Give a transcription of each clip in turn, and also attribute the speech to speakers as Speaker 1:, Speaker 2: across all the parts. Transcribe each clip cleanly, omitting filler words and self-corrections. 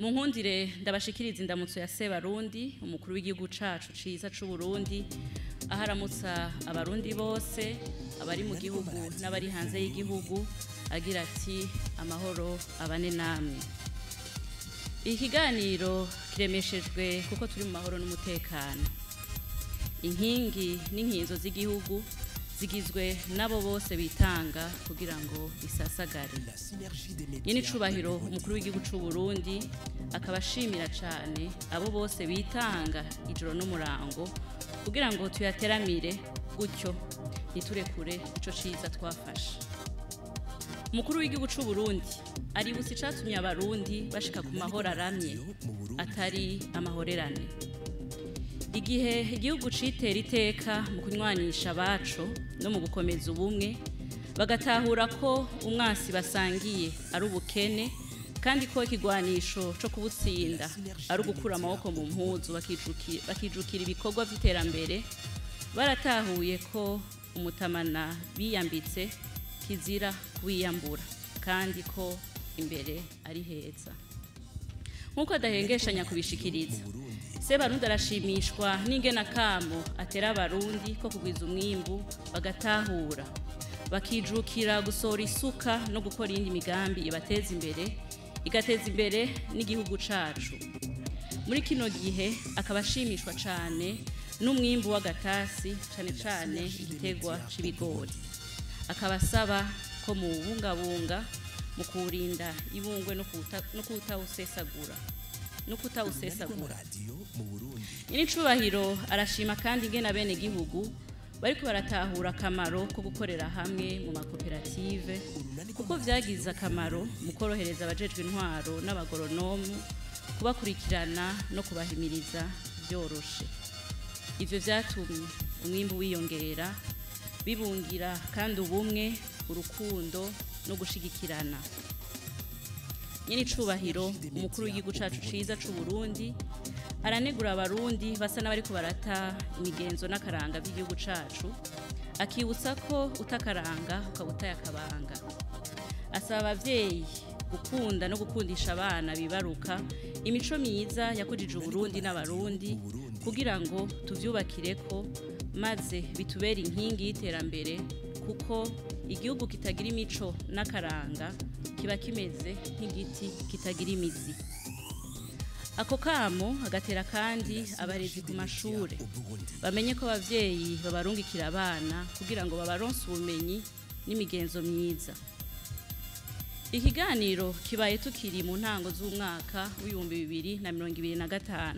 Speaker 1: mu nkundire ndabashikiriza indamutso ya Sebarundi umukuru w'igihugu cacu ciza c'u Burundi aharamutsa abarundi bose abari mu gihugu n'abari hanze y'igihugu agira ati amahoro abane namwe. Ikiganiro kiremeshejwe kuko turi mu mahoro n'umutekano. Inkingi n'inkinzo z'igihugu zigizwe nabo bose bitanga kugira ngo bisasagare. Nyene icubahiro umukuru w'igihugu c'u Burundi akabashimira cane abo bose bitanga ijoro n'umurango kugira ngo tuyateramire gutyo niturekure ico ciza twafashe. Umukuru w'igihugu c'u Burundi aributsa icatumye abarundi bashika ku mahoro aramye atari amahorerane. Igihe igihugu citera iteka mu kunywanisha abaco no mu gukomeza ubumwe bagatahura ko umwasi basangiye ari ubukene kandi ko ikigwanisho co kubutsinda ari ugukura amaboko mu mpuzu bakijukira ibikorwa vy'iterambere, baratahuye ko umutamana biyambitse kizira kuwiyambura kandi ko imbere ari heza. Nkuko adahengeshanya kubishikiriza, Sebarundi arashimishwa n'ingena kamo atera abarundi ko kugwiza umwimbu bagatahura bakijukira gusora isuka no gukora iyindi migambi ibateza imbere igateza imbere n'igihugu cacu. Muri kino gihe akabashimishwa cane n'umwimbu w'agatasi cane cane igitegwa c'ibigori. Akabasaba ko mu bungabunga mu kurinda ibungwe no kutawusesagura. Nyene icubahiro arashima kandi ingene bene gihugu bariko baratahura akamaro ko gukorera hamwe mu makoperative kuko vyagize akamaro mu korohereza abajejwe intwaro n'abagoronomu kubakurikirana no kubahimiriza vyoroshe. Ivyo vyatumye umwimbu wiyongera bibungira kandi ubumwe, urukundo no gushigikirana. Nyene icubahiro umukuru w'igihugu cacu ciza c'u Burundi aranegura abarundi basa n'abariko barata imigenzo n'akaranga by'igihugu cacu, akibutsa ko utakaranga ukabutaya akabanga. Asaba abavyeyi gukunda no gukundisha abana bibaruka imico myiza yakujije Uburundi n'abarundi kugira ngo tuvyubakireko maze bitubere inkingi y'iterambere, kuko igihugu kitagira imico n'akaranga kiba kimeze nk'igiti kitagira imizi. Ako kamo agatera kandi abarezi ku mashure bamenye ko abavyeyi babarungikira abana kugira ngo babaronse ubumenyi n'imigenzo myiza. Ikiganiro kibaye tukiri mu ntango z'umwaka w'2025,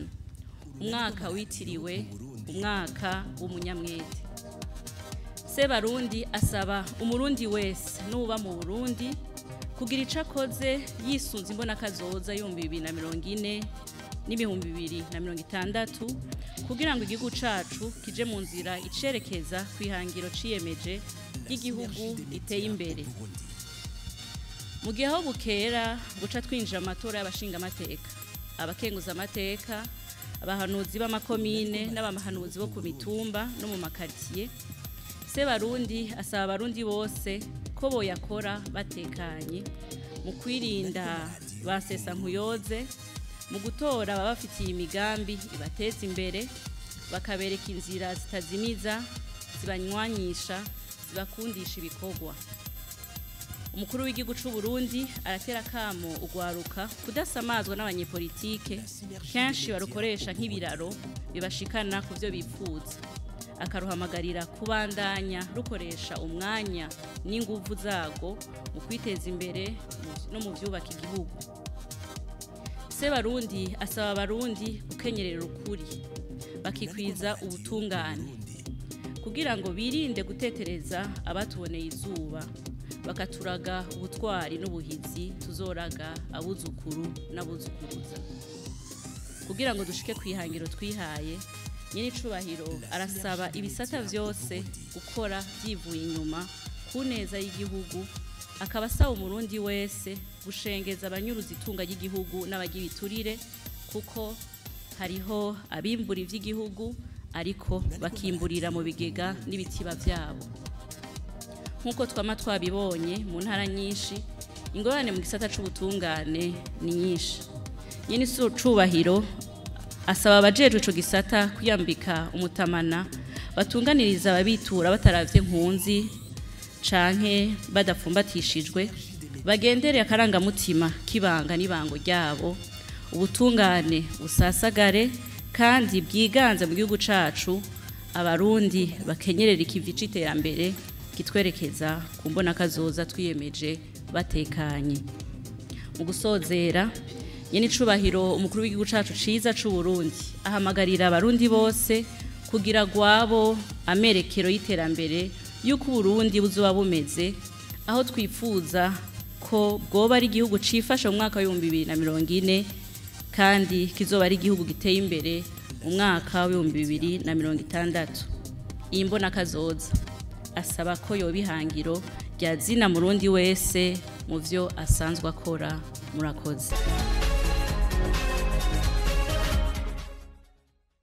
Speaker 1: umwaka witiriwe umwaka w'umunyamwete. Sebarundi asaba umurundi wese nuba mu Burundi kugira ico akoze yisunze imbona kazoza 2040 n'2060 kugira ngo igihugu cacu kije mu nzira icerekeza kwihangiro ciyemeje y'igihugu iteye imbere. Mu gihe aho bukera guca twinjira amatora y'abashinga amateka, abakenguza amateka, abahanuzi b'amakomine n'abahanuzi bo ku mitumba no mu makartier, Sebarundi asaba abarundi bose ko boyakora batekanye mu kwirinda basesa nkuyoze, mu gutora ababafitiye imigambi ibateza imbere, bakabereka inzira zitazimiza, zibanywanyisha, zibakundisha ibikorwa. Umukuru w'igihugu c'u Burundi aratera kamo ugwaruka kudasamazwa n'abanyepolitike kenshi barukoresha nk'ibiraro bibashikana ku byo bipfuza. Akaruhamagarira kubandanya rukoresha umwanya n'inguvu zago mu kwiteza imbere no mu vyubaka igihugu. Sebarundi asaba abarundi gukenyerera ukuri bakikwiza ubutungane kugira ngo birinde gutetereza abatuboneye izuba, bakaturaga ubutwari n'ubuhizi tuzoraga abuzukuru n'abuzukuruza. Kugira ngo dushike kwihangiro twihaye, nyene icubahiro arasaba ibisata vyose gukora vyivuye inyuma ku neza y'igihugu, akaba asaba umurundi wese gushengeza abanyuruza itunga ry'igihugu n'abagibiturire kuko hariho abimbura ivy'igihugu ariko bakimburira mu bigega n'ibitiba vyabo. Nkuko twama twabibonye mu ntara nyinshi, ingorane mu gisata c'ubutungane ni nyinshi. nyene cubahiro asaba abajejwe ico gisata kwiyambika umutamana batunganiriza ababitura bataravye nkunzi canke badapfumbatishijwe bagendere akarangamutima kibanga n'ibango ryabo ubutungane busasagare kandi bwiganze mu gihugu cacu abarundi bakenyerera ikivi c'iterambere kitwerekeza ku mbona kazoza twiyemeje batekanye. Mu gusozera nyene icubahiro umukuru w'igihugu cacu ciza c'u Burundi ahamagarira abarundi bose kugira gwabo amerekero y'iterambere yuko Burundi buzoba bumeze aho twifuza ko bwoba ari igihugu cifasha mu mwaka wa 2040 kandi kizoba ari igihugu giteye imbere mu mwaka wa 2060. Iyi mbona kazoza asaba ko yoba ihangiro rya zina murundi wese mu vyo asanzwe akora. Murakoze.